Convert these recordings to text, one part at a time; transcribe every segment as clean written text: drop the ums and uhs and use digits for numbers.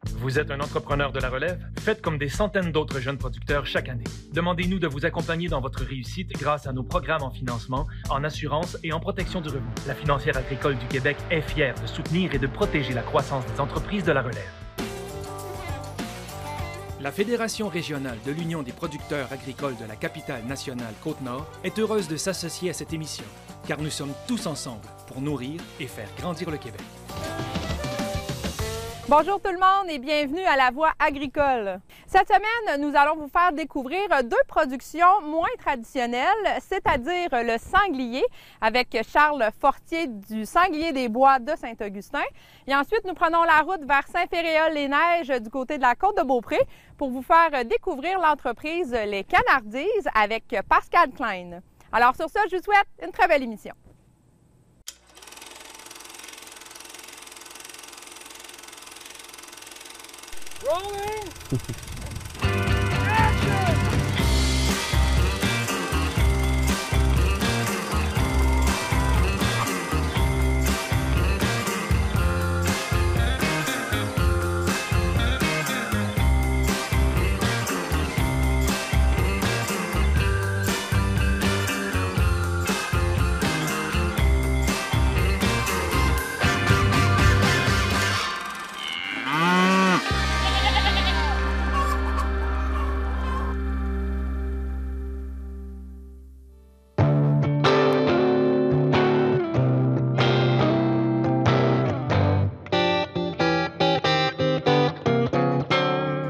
Vous êtes un entrepreneur de la relève? Faites comme des centaines d'autres jeunes producteurs chaque année. Demandez-nous de vous accompagner dans votre réussite grâce à nos programmes en financement, en assurance et en protection du revenu. La Financière agricole du Québec est fière de soutenir et de protéger la croissance des entreprises de la relève. La Fédération régionale de l'Union des producteurs agricoles de la capitale nationale Côte-Nord est heureuse de s'associer à cette émission, car nous sommes tous ensemble pour nourrir et faire grandir le Québec. Bonjour tout le monde et bienvenue à La Voix agricole. Cette semaine, nous allons vous faire découvrir deux productions moins traditionnelles, c'est-à-dire le sanglier avec Charles Fortier du Sanglier des Bois de Saint-Augustin. Et ensuite, nous prenons la route vers Saint-Féréol-les-Neiges du côté de la Côte-de-Beaupré pour vous faire découvrir l'entreprise Les Canardises avec Pascal Klein. Alors sur ça, je vous souhaite une très belle émission. Rolling!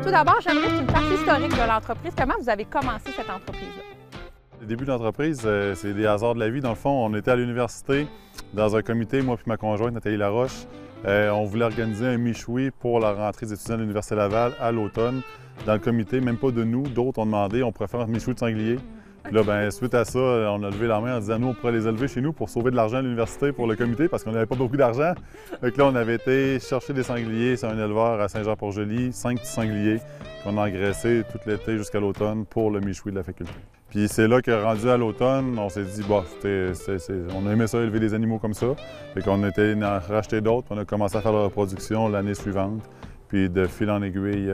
Tout d'abord, j'aimerais une partie historique de l'entreprise. Comment vous avez commencé cette entreprise-là? Le début de l'entreprise, c'est des hasards de la vie. Dans le fond, on était à l'université dans un comité, moi et ma conjointe, Nathalie Laroche. On voulait organiser un michoui pour la rentrée des étudiants de l'Université Laval à l'automne. Dans le comité, même pas de nous, d'autres ont demandé, on pourrait faire un michoui de sanglier. Puis là, bien, suite à ça, on a levé la main en disant, nous, on pourrait les élever chez nous pour sauver de l'argent à l'université pour le comité parce qu'on n'avait pas beaucoup d'argent. Donc là, on avait été chercher des sangliers. C'est un éleveur à Saint-Jean-Port-Joli, 5 petits sangliers qu'on a engraissés tout l'été jusqu'à l'automne pour le michoui de la faculté. Puis c'est là que, rendu à l'automne, on s'est dit, bah, on a aimé ça, élever des animaux comme ça. Fait qu'on a été en racheter d'autres, on a commencé à faire la reproduction l'année suivante. Puis de fil en aiguille,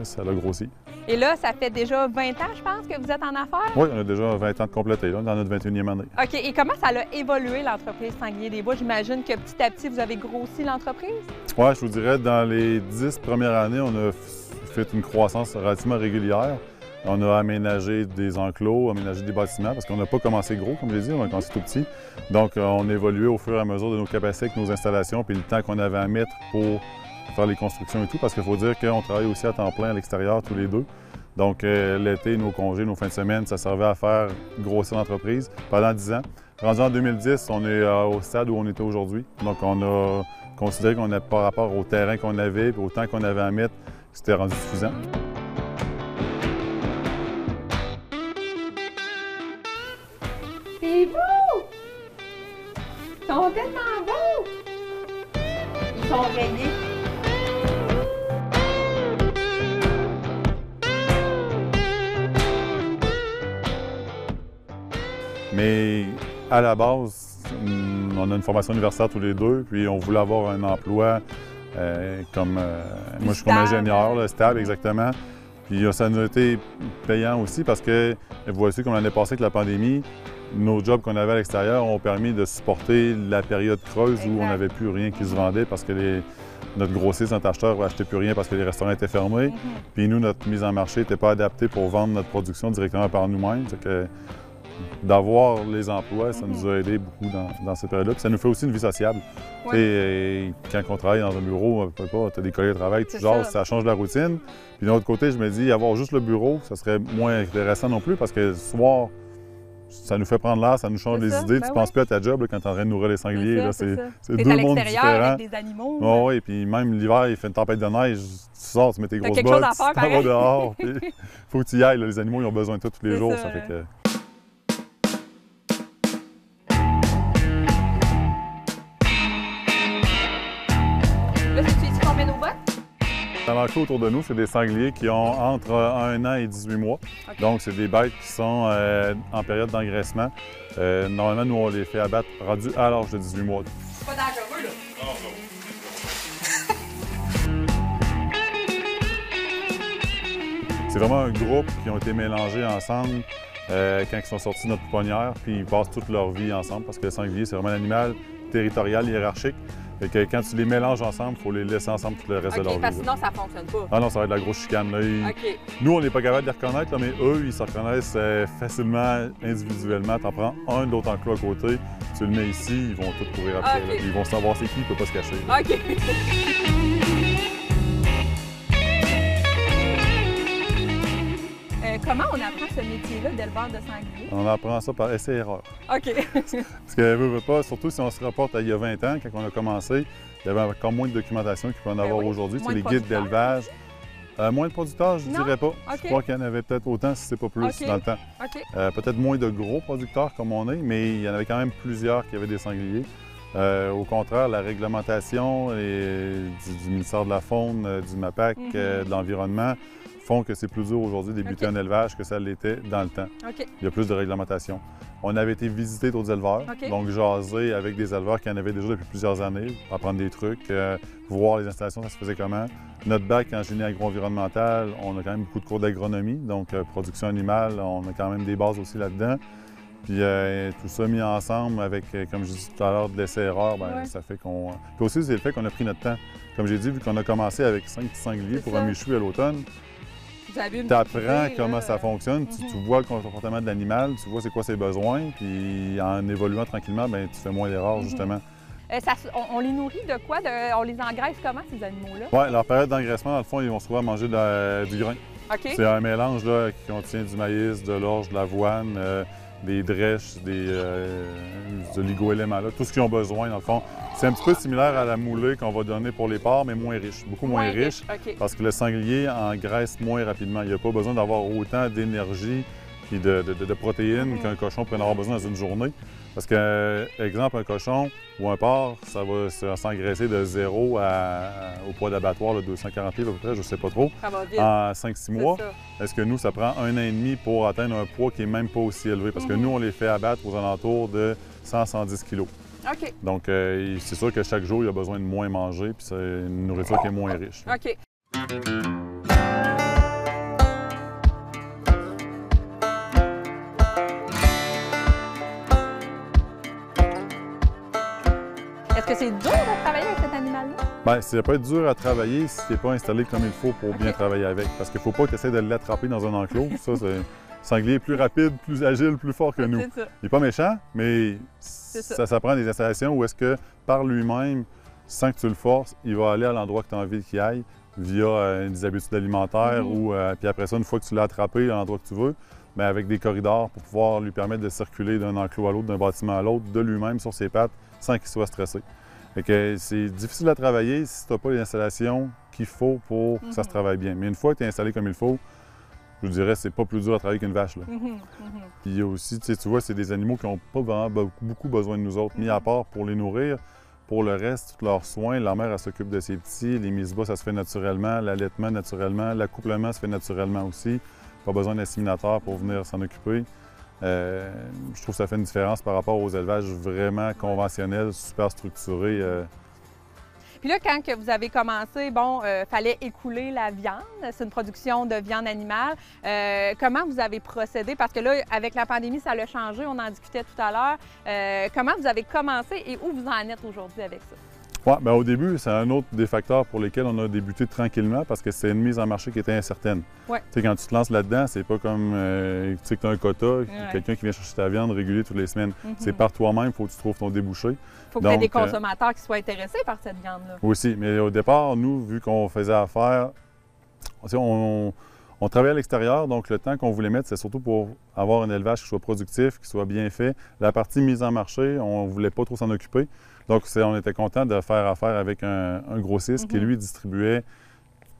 ça l'a grossi. Et là, ça fait déjà 20 ans, je pense, que vous êtes en affaires? Oui, on a déjà 20 ans de complété, là, dans notre 21e année. OK. Et comment ça a évolué, l'entreprise Sanglier des Bois? J'imagine que petit à petit, vous avez grossi l'entreprise? Oui, je vous dirais, dans les 10 premières années, on a fait une croissance relativement régulière. On a aménagé des enclos, aménagé des bâtiments, parce qu'on n'a pas commencé gros, comme je l'ai dit, on a commencé tout petit. Donc, on a évolué au fur et à mesure de nos capacités avec nos installations, puis le temps qu'on avait à mettre pour faire les constructions et tout, parce qu'il faut dire qu'on travaille aussi à temps plein à l'extérieur, tous les deux. Donc, l'été, nos congés, nos fins de semaine, ça servait à faire grossir l'entreprise pendant 10 ans. Rendu en 2010, on est au stade où on était aujourd'hui. Donc, on a considéré qu'on a, par rapport au terrain qu'on avait et au temps qu'on avait à mettre, c'était rendu suffisant. C'est beau! Ils sont tellement beaux! Ils sont rayés. Mais à la base, on a une formation universitaire tous les deux, puis on voulait avoir un emploi comme... moi, je suis comme ingénieur, là, stable, exactement. Puis ça nous a été payant aussi parce que, voici, comme l'année passée avec la pandémie, nos jobs qu'on avait à l'extérieur ont permis de supporter la période creuse où on n'avait plus rien qui se vendait parce que notre grossiste, notre acheteur n'achetait plus rien parce que les restaurants étaient fermés. Puis nous, notre mise en marché n'était pas adaptée pour vendre notre production directement par nous-mêmes. D'avoir les emplois, ça nous a aidé beaucoup dans cette période-là. Puis ça nous fait aussi une vie sociable. Ouais. Quand on travaille dans un bureau, tu as des collègues de travail, tout genre, ça change la routine. Puis d'un autre côté, je me dis, avoir juste le bureau, ça serait moins intéressant non plus parce que le soir, ça nous fait prendre l'air, ça nous change les idées. Tu ne penses plus à ta job là, quand tu es en train de nourrir les sangliers. C'est deux mondes différents. Avec des animaux. Oh, oui, puis même l'hiver, il fait une tempête de neige, tu sors, tu mets tes grosses bottes, tu t'en vas dehors. Il faut que tu y ailles. Là, les animaux, ils ont besoin de toi tous les jours. Ça fait que... Là, c'est ici qu'on met nos bottes? Dans l'enclos autour de nous, c'est des sangliers qui ont entre 1 an et 18 mois. Okay. Donc, c'est des bêtes qui sont en période d'engraissement. Normalement, nous, on les fait abattre rendus à l'âge de 18 mois. C'est pas dangereux, là? C'est vraiment un groupe qui ont été mélangés ensemble quand ils sont sortis de notre pouponnière, puis ils passent toute leur vie ensemble parce que le sanglier, c'est vraiment un animal territorial, hiérarchique. Fait que quand tu les mélanges ensemble, il faut les laisser ensemble tout le reste de leur vie. Parce que sinon, ça ne fonctionne pas. Ah non, ça va être de la grosse chicane. Là. Nous, on n'est pas capable de les reconnaître, là, mais eux, ils se reconnaissent facilement, individuellement. Tu en prends un de l'autre enclos à côté, tu le mets ici, ils vont tous courir après. Là. Ils vont savoir c'est qui, ils ne peuvent pas se cacher. Là. OK. Comment on apprend ce métier-là d'éleveur de sanglier? On apprend ça par essai-erreur. OK. Parce que, veut pas, surtout si on se rapporte à il y a 20 ans, quand on a commencé, il y avait encore moins de documentation qu'il peut en avoir aujourd'hui. C'est les guides d'élevage. Moins de producteurs, je ne dirais pas. Je crois qu'il y en avait peut-être autant, si ce n'est pas plus, dans le temps. Peut-être moins de gros producteurs comme on est, mais il y en avait quand même plusieurs qui avaient des sangliers. Au contraire, la réglementation du ministère de la Faune, du MAPAC, de l'Environnement, font que c'est plus dur aujourd'hui de débuter un élevage que ça l'était dans le temps. Il y a plus de réglementation. On avait été visiter d'autres éleveurs, donc jaser avec des éleveurs qui en avaient déjà depuis plusieurs années, apprendre des trucs, voir les installations, ça se faisait comment. Notre bac en génie agro-environnemental, on a quand même beaucoup de cours d'agronomie, donc production animale, on a quand même des bases aussi là-dedans. Puis tout ça mis ensemble avec, comme je disais tout à l'heure, de l'essai-erreur, ça fait qu'on... Puis aussi, c'est le fait qu'on a pris notre temps. Comme j'ai dit, vu qu'on a commencé avec 5 petits sangliers pour un méchoui à l'automne, tu apprends comment ça fonctionne, tu vois le comportement de l'animal, tu vois c'est quoi ses besoins, puis en évoluant tranquillement, tu fais moins d'erreurs, justement. On les nourrit de quoi? On les engraisse comment, ces animaux-là? Oui, leur période d'engraissement, dans le fond, ils vont souvent manger du grain. C'est un mélange là, qui contient du maïs, de l'orge, de l'avoine, des drèches, de l'hygoélément, tout ce qu'ils ont besoin, dans le fond. C'est un petit peu similaire à la moulée qu'on va donner pour les porcs, mais moins riche, beaucoup moins riche, parce que le sanglier engraisse moins rapidement. Il n'y a pas besoin d'avoir autant d'énergie et de protéines qu'un cochon pourrait en avoir besoin dans une journée. Parce que, exemple, un cochon ou un porc, ça va s'engraisser de 0 au poids d'abattoir, 240 livres à peu près, je ne sais pas trop, en 5-6 mois. Est-ce que nous, ça prend 1 an et demi pour atteindre un poids qui n'est même pas aussi élevé? Parce que nous, on les fait abattre aux alentours de 100-110 kilos. Donc, c'est sûr que chaque jour, il y a besoin de moins manger, puis c'est une nourriture qui est moins riche. Est-ce que c'est dur de travailler avec cet animal-là? Bien, ça peut être dur à travailler si tu n'es pas installé comme il faut pour bien travailler avec. Parce qu'il ne faut pas que tu essaies de l'attraper dans un enclos. Ça, c'est... Le sanglier est plus rapide, plus agile, plus fort que nous. Il n'est pas méchant, mais ça prend des installations où est-ce que, par lui-même, sans que tu le forces, il va aller à l'endroit que tu as envie qu'il aille via des habitudes alimentaires ou puis après ça, une fois que tu l'as attrapé à l'endroit que tu veux, bien, avec des corridors pour pouvoir lui permettre de circuler d'un enclos à l'autre, d'un bâtiment à l'autre, de lui-même sur ses pattes, sans qu'il soit stressé. Fait que c'est difficile à travailler si tu n'as pas les installations qu'il faut pour que ça se travaille bien. Mais une fois que tu es installé comme il faut, je vous dirais c'est pas plus dur à travailler qu'une vache. Là. Puis il y a aussi, tu vois, c'est des animaux qui n'ont pas vraiment beaucoup besoin de nous autres, mis à part pour les nourrir. Pour le reste, tous leurs soins, la mère, elle s'occupe de ses petits, les mises bas, ça se fait naturellement, l'allaitement naturellement, l'accouplement se fait naturellement aussi. Pas besoin d'inséminateur pour venir s'en occuper. Je trouve que ça fait une différence par rapport aux élevages vraiment conventionnels, super structurés. Puis là, quand que vous avez commencé, fallait écouler la viande. C'est une production de viande animale. Comment vous avez procédé? Parce que là, avec la pandémie, ça a changé. On en discutait tout à l'heure. Comment vous avez commencé et où vous en êtes aujourd'hui avec ça? Oui, bien, au début, c'est un autre des facteurs pour lesquels on a débuté tranquillement parce que c'est une mise en marché qui était incertaine. Tu sais, quand tu te lances là-dedans, c'est pas comme tu sais que tu as un quota, quelqu'un qui vient chercher ta viande régulier toutes les semaines. C'est par toi-même, il faut que tu trouves ton débouché. Il faut que tu aies des consommateurs qui soient intéressés par cette viande-là. Aussi, mais au départ, nous, vu qu'on faisait affaire, on travaillait à l'extérieur, donc le temps qu'on voulait mettre, c'est surtout pour avoir un élevage qui soit productif, qui soit bien fait. La partie mise en marché, on ne voulait pas trop s'en occuper. Donc, on était content de faire affaire avec un grossiste qui, lui, distribuait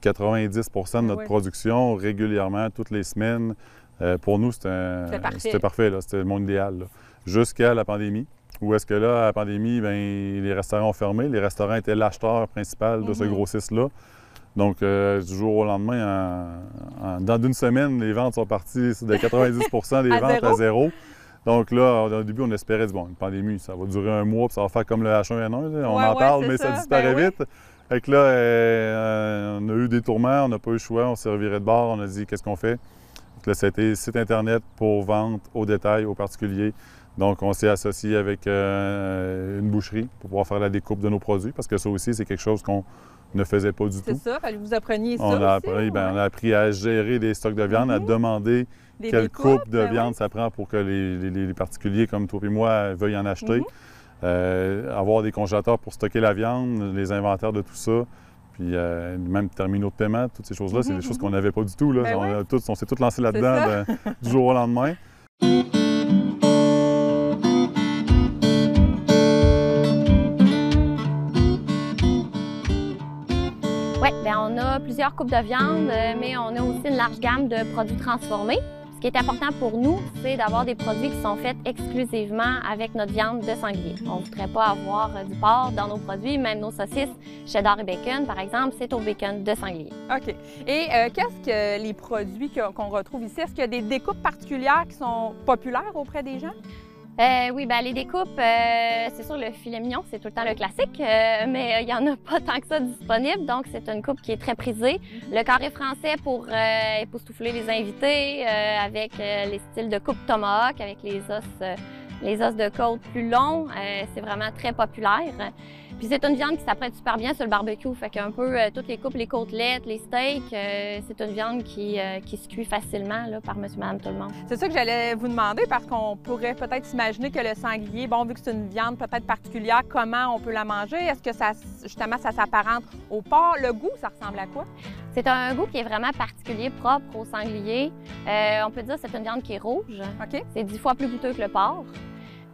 90 de notre production régulièrement, toutes les semaines. Pour nous, c'était parfait. C'était le monde idéal. Jusqu'à la pandémie, où est-ce que là, à la pandémie, bien, les restaurants ont fermé. Les restaurants étaient l'acheteur principal de ce grossiste-là. Donc, du jour au lendemain, dans une semaine, les ventes sont parties de 90 des ventes à zéro. Donc là, au début, on espérait, une pandémie, ça va durer un mois, puis ça va faire comme le H1N1. On en parle, mais ça disparaît vite. Fait que là, on a eu des tourments, on n'a pas eu le choix, on s'est reviré de bord, on a dit qu'est-ce qu'on fait. Donc là, c'était site Internet pour vente au détail, aux particuliers. Donc, on s'est associé avec une boucherie pour pouvoir faire la découpe de nos produits, parce que ça aussi, c'est quelque chose qu'on ne faisait pas du tout. C'est ça, fallait que vous appreniez ça On a aussi, appris, on a appris à gérer des stocks de viande, à demander quelle coupe de viande ça prend pour que les particuliers comme toi et moi veuillent en acheter. Avoir des congélateurs pour stocker la viande, les inventaires de tout ça, puis même terminaux de paiement, toutes ces choses-là, c'est des choses qu'on n'avait pas du tout. Là. On s'est tous lancés là-dedans du jour au lendemain. Oui, on a plusieurs coupes de viande, mais on a aussi une large gamme de produits transformés. Ce qui est important pour nous, c'est d'avoir des produits qui sont faits exclusivement avec notre viande de sanglier. On ne voudrait pas avoir du porc dans nos produits, même nos saucisses, cheddar et bacon, par exemple, c'est au bacon de sanglier. OK. Et qu'est-ce que les produits qu'on retrouve ici? Est-ce qu'il y a des découpes particulières qui sont populaires auprès des gens? Oui, les découpes, c'est sûr, le filet mignon, c'est tout le temps le classique, mais il n'y en a pas tant que ça disponible, donc c'est une coupe qui est très prisée. Le carré français pour époustoufler les invités, avec les styles de coupe tomahawk, avec les os de côte plus longs, c'est vraiment très populaire. Puis c'est une viande qui s'apprête super bien sur le barbecue, fait qu'un peu toutes les coupes, les côtelettes, les steaks, c'est une viande qui se cuit facilement là, par monsieur, madame, tout le monde. C'est ça que j'allais vous demander parce qu'on pourrait peut-être s'imaginer que le sanglier, bon, vu que c'est une viande peut-être particulière, comment on peut la manger? Est-ce que ça s'apparente au porc? Le goût, ça ressemble à quoi? C'est un goût qui est vraiment particulier, propre au sanglier. On peut dire que c'est une viande qui est rouge. OK. C'est 10 fois plus goûteux que le porc.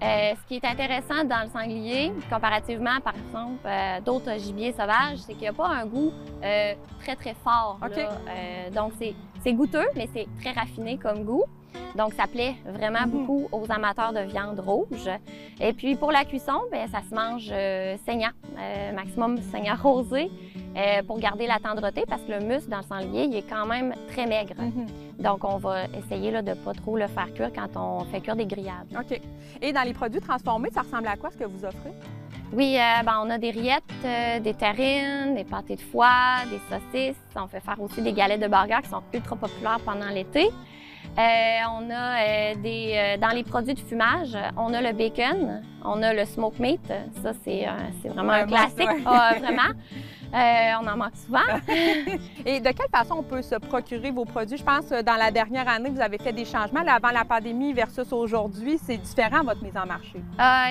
Ce qui est intéressant dans le sanglier, comparativement, par exemple, d'autres gibiers sauvages, c'est qu'il n'y a pas un goût très, très fort. Okay. Donc, c'est goûteux, mais c'est très raffiné comme goût. Donc, ça plaît vraiment beaucoup aux amateurs de viande rouge. Et puis, pour la cuisson, ça se mange saignant, maximum saignant rosé, pour garder la tendreté, parce que le muscle dans le sanglier, il est quand même très maigre. Donc, on va essayer là, de ne pas trop le faire cuire quand on fait cuire des grillades. OK. Et dans les produits transformés, ça ressemble à quoi ce que vous offrez? Oui, on a des rillettes, des terrines, des pâtés de foie, des saucisses. On fait faire aussi des galettes de burger qui sont ultra populaires pendant l'été. On a dans les produits de fumage, on a le bacon, on a le smoked meat. Ça, c'est vraiment un classique. Vraiment. On en manque souvent. Et de quelle façon on peut se procurer vos produits? Je pense que dans la dernière année, vous avez fait des changements. Là, avant la pandémie versus aujourd'hui, c'est différent votre mise en marché.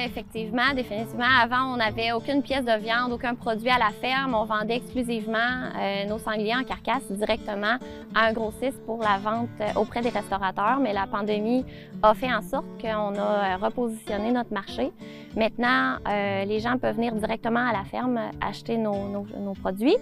Effectivement, définitivement. Avant, on n'avait aucune pièce de viande, aucun produit à la ferme. On vendait exclusivement nos sangliers en carcasse directement à un grossiste pour la vente auprès des restaurateurs. Mais la pandémie a fait en sorte qu'on a repositionné notre marché. Maintenant, les gens peuvent venir directement à la ferme acheter nos produits.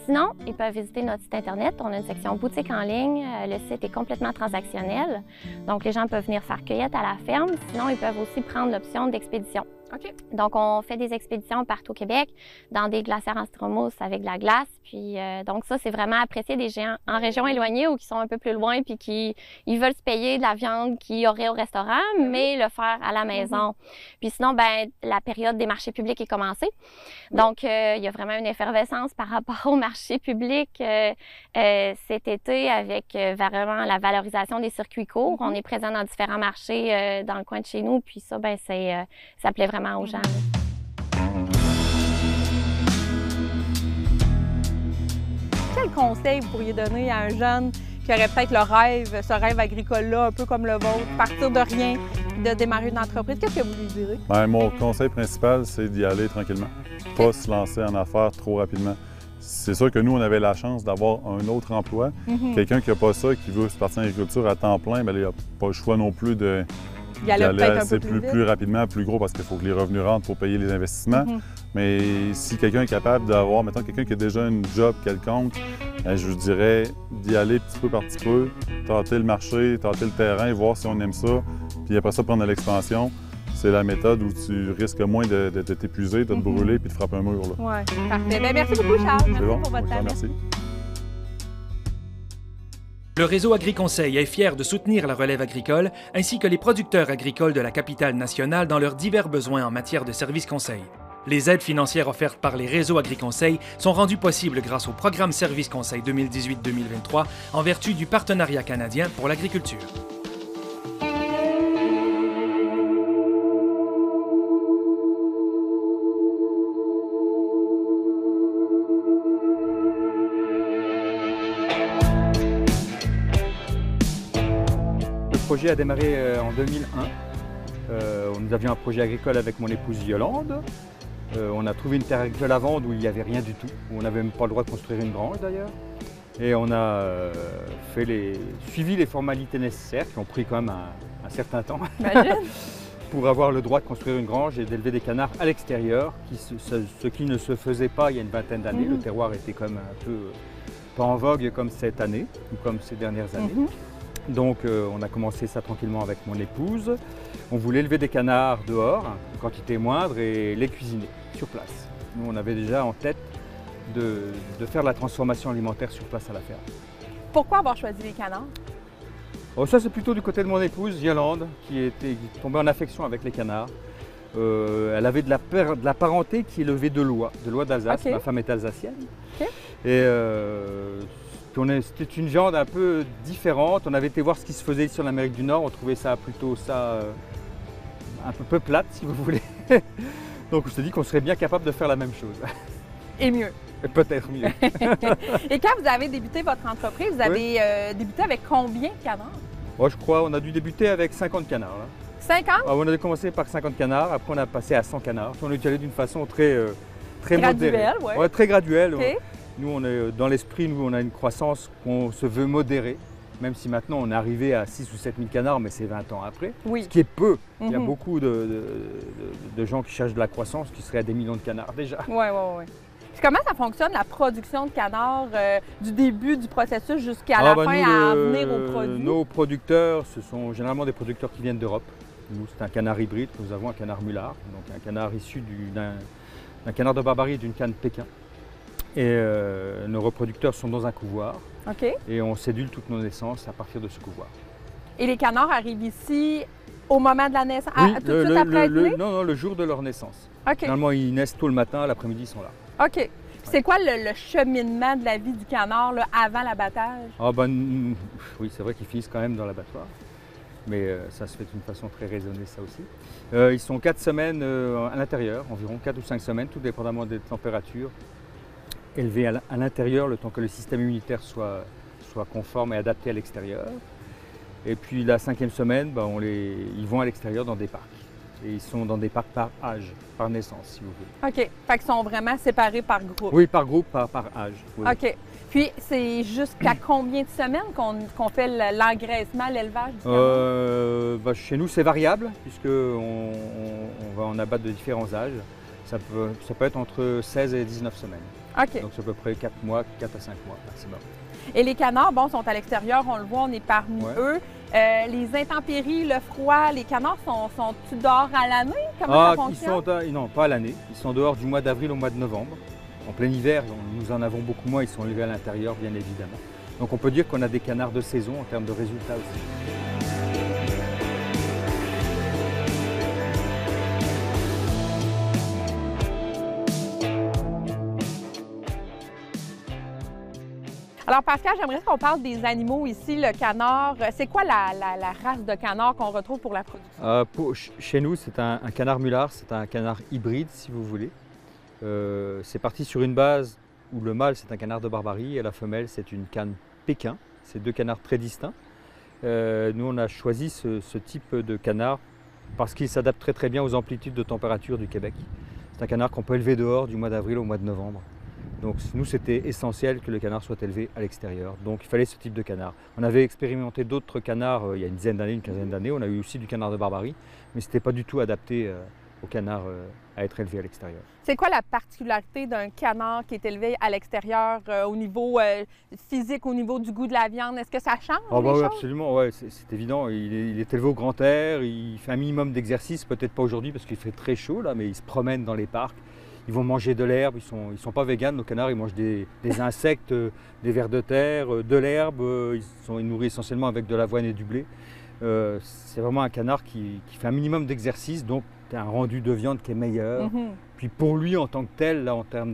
Sinon, ils peuvent visiter notre site Internet. On a une section boutique en ligne. Le site est complètement transactionnel. Donc, les gens peuvent venir faire cueillette à la ferme. Sinon, ils peuvent aussi prendre l'option d'expédition. OK. Donc, on fait des expéditions partout au Québec, dans des glacières en styromousse avec de la glace. Puis, donc ça, c'est vraiment apprécié des gens en région éloignée ou qui sont un peu plus loin puis qui ils veulent se payer de la viande qu'il y aurait au restaurant, mais le faire à la maison. Puis sinon, la période des marchés publics est commencée. Donc, il y a vraiment une effervescence par rapport aux marchés publics cet été avec vraiment la valorisation des circuits courts. On est présent dans différents marchés dans le coin de chez nous. Puis ça, ça plaît vraiment aux gens. Quel conseil vous pourriez donner à un jeune qui aurait peut-être ce rêve agricole-là, un peu comme le vôtre, partir de rien, de démarrer une entreprise? Qu'est-ce que vous lui direz? Mon conseil principal, c'est d'y aller tranquillement. Pas se lancer en affaires trop rapidement. C'est sûr que nous, on avait la chance d'avoir un autre emploi. Quelqu'un qui n'a pas ça, qui veut se partir en agriculture à temps plein, il n'a pas le choix non plus de... Il allait peut-être un peu plus rapidement, plus gros, parce qu'il faut que les revenus rentrent pour payer les investissements. Mais si quelqu'un est capable d'avoir, mettons, quelqu'un qui a déjà une job quelconque, je vous dirais d'y aller petit peu par petit peu, tâter le marché, tâter le terrain, voir si on aime ça, puis après ça, prendre l'expansion. C'est la méthode où tu risques moins de t'épuiser, de te brûler puis de frapper un mur. Oui, parfait. Merci beaucoup, Charles. Merci pour votre temps. Merci. Le réseau AgriConseil est fier de soutenir la relève agricole ainsi que les producteurs agricoles de la capitale nationale dans leurs divers besoins en matière de services conseils. Les aides financières offertes par les réseaux AgriConseil sont rendues possibles grâce au programme Service Conseil 2018-2023 en vertu du Partenariat canadien pour l'agriculture. Le projet a démarré en 2001. Nous avions un projet agricole avec mon épouse Yolande. On a trouvé une terre agricole à vendre où il n'y avait rien du tout, où on n'avait même pas le droit de construire une grange d'ailleurs. Et on a suivi les formalités nécessaires qui ont pris quand même un certain temps pour avoir le droit de construire une grange et d'élever des canards à l'extérieur, ce qui ne se faisait pas il y a une vingtaine d'années. Le terroir était quand même un peu pas en vogue comme cette année ou comme ces dernières années. Donc on a commencé ça tranquillement avec mon épouse. On voulait élever des canards dehors, une quantité moindre, et les cuisiner sur place. Nous, on avait déjà en tête de faire la transformation alimentaire sur place à la ferme. Pourquoi avoir choisi les canards? Oh, ça, c'est plutôt du côté de mon épouse, Yolande, qui tombait en affection avec les canards. Elle avait de la parenté qui élevait de l'oie d'Alsace. Ma femme est alsacienne. Et c'était une viande un peu différente. On avait été voir ce qui se faisait sur l'Amérique du Nord. On trouvait ça plutôt un peu plate, si vous voulez. Donc on s'est dit qu'on serait bien capable de faire la même chose. Et mieux. Peut-être mieux. Et quand vous avez débuté votre entreprise, vous avez débuté avec combien de canards? Moi, je crois qu'on a dû débuter avec 50 canards. Là. 50? On a commencé par 50 canards, après on a passé à 100 canards. On est allé d'une façon très modérée. Ouais, très graduelle. Okay. Nous, dans l'esprit, on a une croissance qu'on se veut modérer, même si maintenant on est arrivé à 6 ou 7 000 canards, mais c'est 20 ans après, ce qui est peu. Il y a beaucoup de gens qui cherchent de la croissance qui seraient à des millions de canards déjà. Oui. Puis comment ça fonctionne, la production de canards, du début du processus jusqu'à la fin, à venir au produit? Nos producteurs, ce sont généralement des producteurs qui viennent d'Europe. Nous, c'est un canard hybride, nous avons un canard mulard, donc un canard issu d'un canard de Barbarie et d'une canne Pékin. Et nos reproducteurs sont dans un couvoir. Et on cédule toutes nos naissances à partir de ce couvoir. Et les canards arrivent ici au moment de la naissance? Oui, tout de suite après être nés? Non, le jour de leur naissance. Okay. Finalement, ils naissent tôt le matin, l'après-midi, ils sont là. OK. C'est quoi le cheminement de la vie du canard là, avant l'abattage? Oui, c'est vrai qu'ils finissent quand même dans l'abattoir. Mais ça se fait d'une façon très raisonnée, ça aussi. Ils sont 4 semaines à l'intérieur, environ 4 ou 5 semaines, tout dépendamment des températures, élevés à l'intérieur le temps que le système immunitaire soit conforme et adapté à l'extérieur. Et puis la 5e semaine, ils vont à l'extérieur dans des parcs. Et ils sont dans des parcs par âge, par naissance, si vous voulez. OK. Fait qu'ils sont vraiment séparés par groupe? Oui, par groupe, par âge. Oui. OK. Puis, c'est jusqu'à combien de semaines qu'on fait l'engraissement, l'élevage du canard? Chez nous, c'est variable, puisqu'on va en abattre de différents âges. Ça peut être entre 16 et 19 semaines. OK. Donc, c'est à peu près 4 mois, 4 à 5 mois maximum. Et les canards, sont à l'extérieur, on le voit, on est parmi eux. Les intempéries, le froid, les canards sont-ils dehors à l'année? Comment ça fonctionne? Non, pas à l'année. Ils sont dehors du mois d'avril au mois de novembre. En plein hiver, nous en avons beaucoup moins, ils sont élevés à l'intérieur, bien évidemment. Donc on peut dire qu'on a des canards de saison en termes de résultats aussi. Alors Pascal, j'aimerais qu'on parle des animaux ici, le canard. C'est quoi la race de canard qu'on retrouve pour la production? Chez nous, c'est un canard mulard, c'est un canard hybride si vous voulez. C'est parti sur une base où le mâle c'est un canard de Barbarie et la femelle c'est une canne Pékin. C'est 2 canards très distincts. Nous on a choisi ce type de canard parce qu'il s'adapte très bien aux amplitudes de température du Québec. C'est un canard qu'on peut élever dehors du mois d'avril au mois de novembre. Donc nous, c'était essentiel que le canard soit élevé à l'extérieur. Donc il fallait ce type de canard. On avait expérimenté d'autres canards il y a une dizaine d'années, une quinzaine d'années. On a eu aussi du canard de Barbarie, mais ce n'était pas du tout adapté au canard à être élevé à l'extérieur. C'est quoi la particularité d'un canard qui est élevé à l'extérieur au niveau physique, au niveau du goût de la viande? Est-ce que ça change les choses? Absolument, ouais, c'est évident. Il est élevé au grand air, il fait un minimum d'exercice, peut-être pas aujourd'hui parce qu'il fait très chaud, là, mais il se promène dans les parcs. Ils vont manger de l'herbe, ils sont pas véganes, nos canards, ils mangent des insectes, des vers de terre, de l'herbe, ils nourrissent essentiellement avec de l'avoine et du blé. C'est vraiment un canard qui fait un minimum d'exercice, donc un rendu de viande qui est meilleur. puis pour lui en tant que tel, là en termes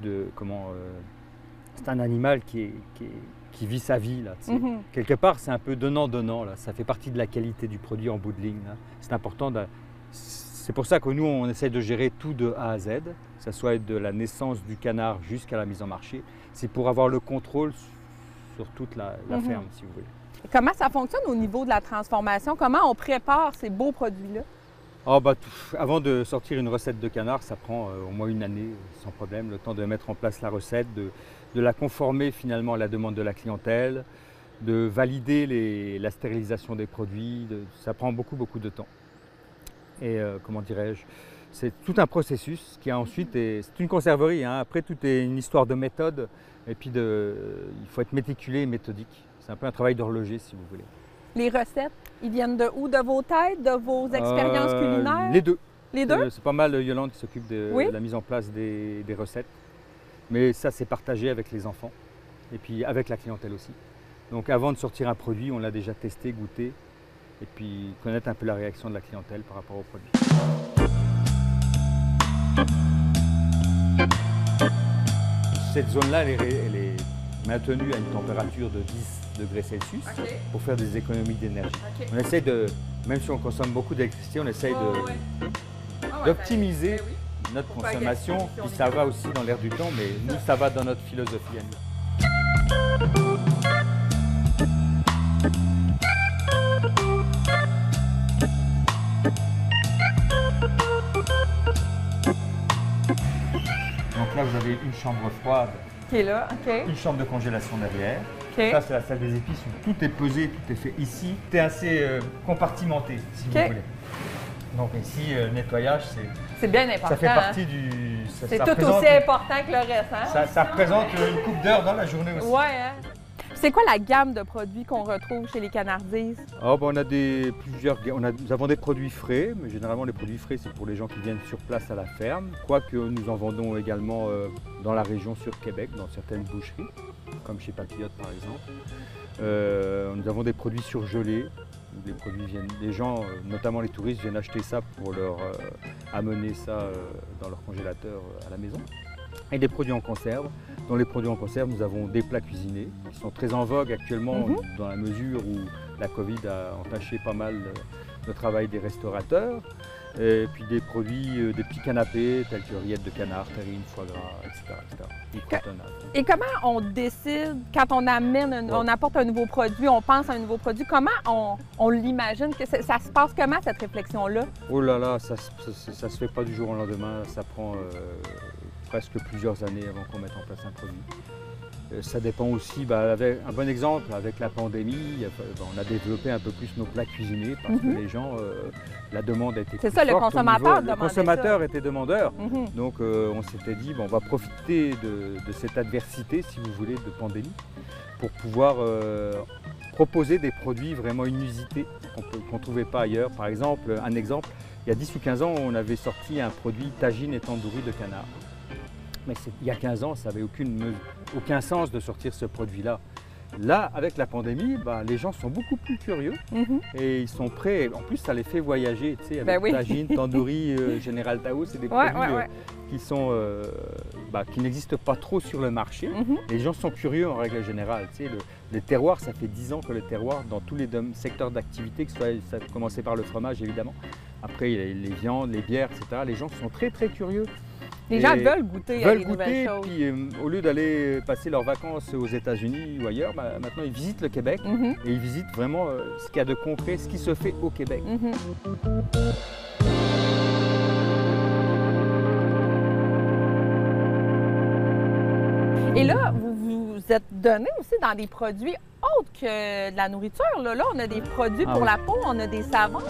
c'est un animal qui vit sa vie là. Quelque part, c'est un peu donnant-donnant là. Ça fait partie de la qualité du produit en bout de ligne. C'est important. C'est pour ça que nous, on essaie de gérer tout de A à Z, que ce soit de la naissance du canard jusqu'à la mise en marché. C'est pour avoir le contrôle sur toute la ferme, si vous voulez. Comment ça fonctionne au niveau de la transformation? Comment on prépare ces beaux produits-là? Avant de sortir une recette de canard, ça prend au moins une année, sans problème, le temps de mettre en place la recette, de la conformer finalement à la demande de la clientèle, de valider la stérilisation des produits. Ça prend beaucoup de temps. Et comment dirais-je, c'est tout un processus qui ensuite c'est une conserverie. Après, tout est une histoire de méthode. Et puis, il faut être méticulé et méthodique. C'est un peu un travail d'horloger, si vous voulez. Les recettes, ils viennent de où? De vos têtes, de vos expériences culinaires? Les deux. Les deux? C'est pas mal Yolande qui s'occupe de la mise en place des recettes. Mais ça, c'est partagé avec les enfants et puis avec la clientèle aussi. Donc avant de sortir un produit, on l'a déjà testé, goûté et puis connaître un peu la réaction de la clientèle par rapport au produit. Cette zone-là, elle est maintenue à une température de 10 degrés Celsius pour faire des économies d'énergie. On essaye même si on consomme beaucoup d'électricité, on essaye d'optimiser notre consommation, puis ça va aussi dans l'air du temps, mais nous, ça va dans notre philosophie à nous. Donc là, vous avez une chambre froide, qui est là, une chambre de congélation derrière. Ça, c'est la salle des épices où tout est pesé, tout est fait ici. Tout est assez compartimenté, si vous voulez. Donc ici, le nettoyage, c'est bien important. Ça fait partie du... C'est tout aussi important que le reste. Ça représente une coupe d'heure dans la journée aussi. Ouais. C'est quoi la gamme de produits qu'on retrouve chez les Canardises? On a nous avons des produits frais, mais généralement les produits frais, c'est pour les gens qui viennent sur place à la ferme. Quoique nous en vendons également dans la région sur Québec, dans certaines boucheries, comme chez Papillote par exemple. Nous avons des produits surgelés. Les gens, notamment les touristes, viennent acheter ça pour leur amener ça dans leur congélateur à la maison. Et des produits en conserve. Dans les produits en conserve, nous avons des plats cuisinés qui sont très en vogue actuellement dans la mesure où la Covid a entaché pas mal le travail des restaurateurs. Et puis des produits, des petits canapés tels que rillettes de canard, terrine, foie gras, etc. Et comment on décide, quand on on apporte un nouveau produit, on pense à un nouveau produit, comment on l'imagine? Ça se passe comment cette réflexion-là? Oh là là, ça se fait pas du jour au lendemain, ça prend presque plusieurs années avant qu'on mette en place un produit. Ça dépend aussi, avec un bon exemple, avec la pandémie, on a développé un peu plus nos plats cuisinés parce que les gens, la demande était plus forte. C'est ça, le consommateur demandait ça. Le consommateur était demandeur. Donc on s'était dit, on va profiter de cette adversité, si vous voulez, de pandémie, pour pouvoir proposer des produits vraiment inusités qu'on ne trouvait pas ailleurs. Par exemple, il y a 10 ou 15 ans, on avait sorti un produit tagine et tandoori de canard. Mais il y a 15 ans, ça n'avait aucun sens de sortir ce produit-là. Là, avec la pandémie, les gens sont beaucoup plus curieux et ils sont prêts. En plus, ça les fait voyager, tu sais, avec tagine, tandoori, Général Tao, c'est des produits qui n'existent pas trop sur le marché. Les gens sont curieux en règle générale. Tu sais, les terroirs, ça fait 10 ans que le terroir, dans tous les secteurs d'activité, que ça a commencé par le fromage évidemment, après les viandes, les bières, etc. Les gens sont très très curieux. Les gens veulent goûter à des nouvelles choses. Puis au lieu d'aller passer leurs vacances aux États-Unis ou ailleurs, maintenant ils visitent le Québec et ils visitent vraiment ce qu'il y a de concret, ce qui se fait au Québec. Et là, vous vous êtes donné aussi dans des produits autres que de la nourriture. Là, on a des produits pour la peau, on a des savons.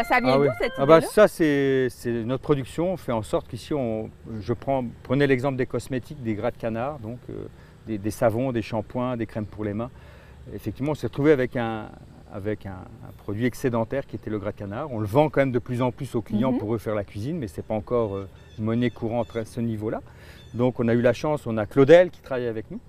Ça vient d'où cette idée-là? Ça, c'est notre production. On fait en sorte qu'ici, prenez l'exemple des cosmétiques, des gras de canard, donc des savons, des shampoings, des crèmes pour les mains. Effectivement, on s'est retrouvé avec un produit excédentaire qui était le gras de canard. On le vend quand même de plus en plus aux clients pour eux faire la cuisine, mais ce n'est pas encore monnaie courante à ce niveau-là. Donc on a eu la chance, on a Claudel qui travaille avec nous.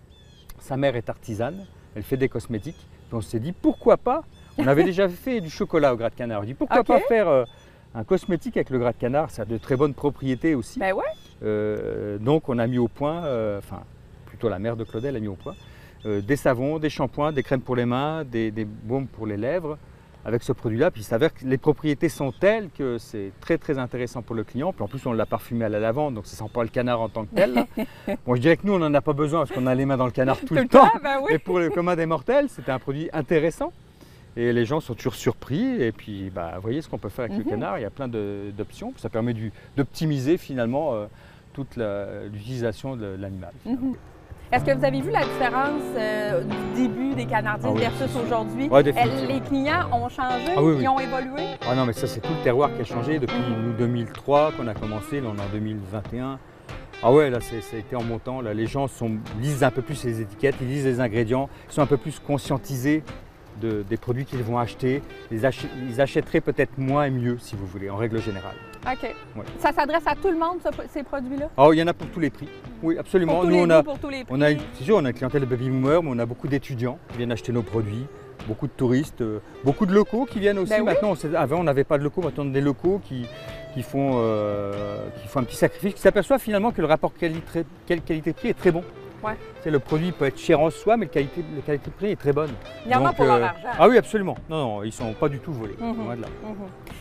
Sa mère est artisane, elle fait des cosmétiques. Donc on s'est dit pourquoi pas, on avait déjà fait du chocolat au gras de canard. On dit pourquoi pas faire un cosmétique avec le gras de canard, ça a de très bonnes propriétés aussi. Ben ouais. Donc on a mis au point, enfin plutôt la mère de Claudel a mis au point, des savons, des shampoings, des crèmes pour les mains, des baumes pour les lèvres avec ce produit-là. Puis il s'avère que les propriétés sont telles que c'est très très intéressant pour le client. Puis en plus on l'a parfumé à la lavande, donc ça sent pas le canard en tant que tel. Là. Bon, je dirais que nous on n'en a pas besoin parce qu'on a les mains dans le canard tout le temps. Ben oui. Et pour le commun des mortels, c'était un produit intéressant. Et les gens sont toujours surpris. Et puis, bah, vous voyez ce qu'on peut faire avec le canard. Il y a plein d'options. Ça permet d'optimiser finalement toute l'utilisation de l'animal. Est-ce que vous avez vu la différence du début des canardiers versus aujourd'hui? Oui, définitivement. Les clients ont changé, ils ont évolué? Ah non, mais ça, c'est tout le terroir qui a changé depuis nous 2003 qu'on a commencé. Là, on est en 2021. Ah ouais, là, ça a été en montant. Là, les gens lisent un peu plus les étiquettes, ils lisent les ingrédients, ils sont un peu plus conscientisés des produits qu'ils vont acheter. Ils achèteraient peut-être moins et mieux, si vous voulez, en règle générale. OK. Ouais. Ça s'adresse à tout le monde, ces produits-là? Oh, il y en a pour tous les prix. Oui, absolument. Pour tous les goûts, pour tous les prix. C'est sûr, on a une clientèle de baby boomers, mais on a beaucoup d'étudiants qui viennent acheter nos produits, beaucoup de touristes, beaucoup de locaux qui viennent aussi. Ben maintenant, avant, on n'avait pas de locaux, maintenant on a des locaux qui font un petit sacrifice, qui s'aperçoivent finalement que le rapport qualité-prix est très bon. Ouais. Le produit peut être cher en soi, mais la qualité de prix est très bonne. Il y en a pour leur argent. Ah oui, absolument. Non, ils ne sont pas du tout volés. Loin de là.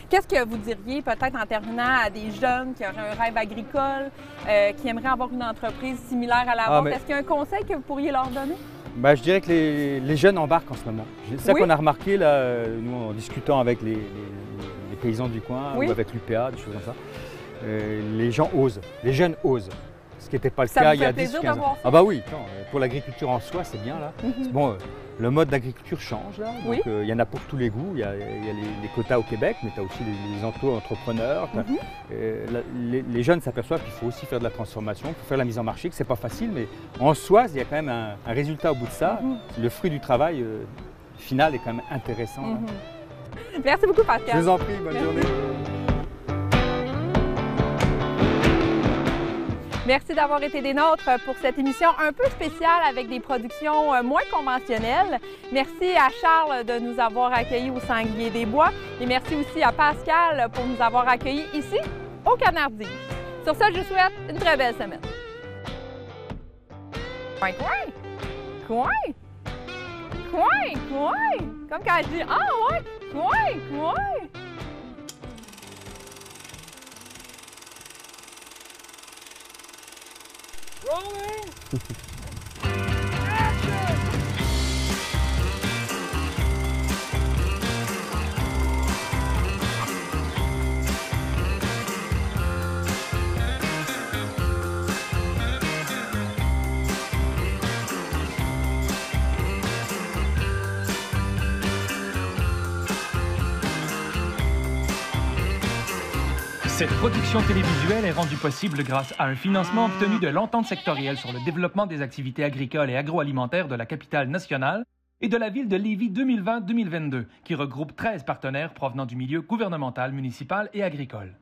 Qu'est-ce que vous diriez peut-être en terminant à des jeunes qui auraient un rêve agricole, qui aimeraient avoir une entreprise similaire à la vôtre? Est-ce qu'il y a un conseil que vous pourriez leur donner? Ben, je dirais que les jeunes embarquent en ce moment. C'est ça qu'on a remarqué là, nous, en discutant avec les paysans du coin ou avec l'UPA, des choses comme ça. Les gens osent, les jeunes osent. Ce qui n'était pas le cas il y a 10-15 ans. Ah bah oui, pour l'agriculture en soi, c'est bien là. Bon, le mode d'agriculture change là. Donc, il y en a pour tous les goûts. Il y a les quotas au Québec, mais tu as aussi les auto-entrepreneurs. Les jeunes s'aperçoivent qu'il faut aussi faire de la transformation, pour faire la mise en marché, que c'est pas facile, mais en soi, il y a quand même un résultat au bout de ça. Le fruit du travail final est quand même intéressant. Là. Merci beaucoup, Pascal. Je vous en prie, bonne journée. Merci d'avoir été des nôtres pour cette émission un peu spéciale avec des productions moins conventionnelles. Merci à Charles de nous avoir accueillis au Sanglier des Bois et merci aussi à Pascal pour nous avoir accueillis ici au Canardier. Sur ce, je vous souhaite une très belle semaine. Coin, coin! Coin! Coin, coin! Comme quand je dis « Ah ouais! Coin, coin! » Cette production télévisuelle est rendue possible grâce à un financement obtenu de l'entente sectorielle sur le développement des activités agricoles et agroalimentaires de la capitale nationale et de la ville de Lévis 2020-2022, qui regroupe 13 partenaires provenant du milieu gouvernemental, municipal et agricole.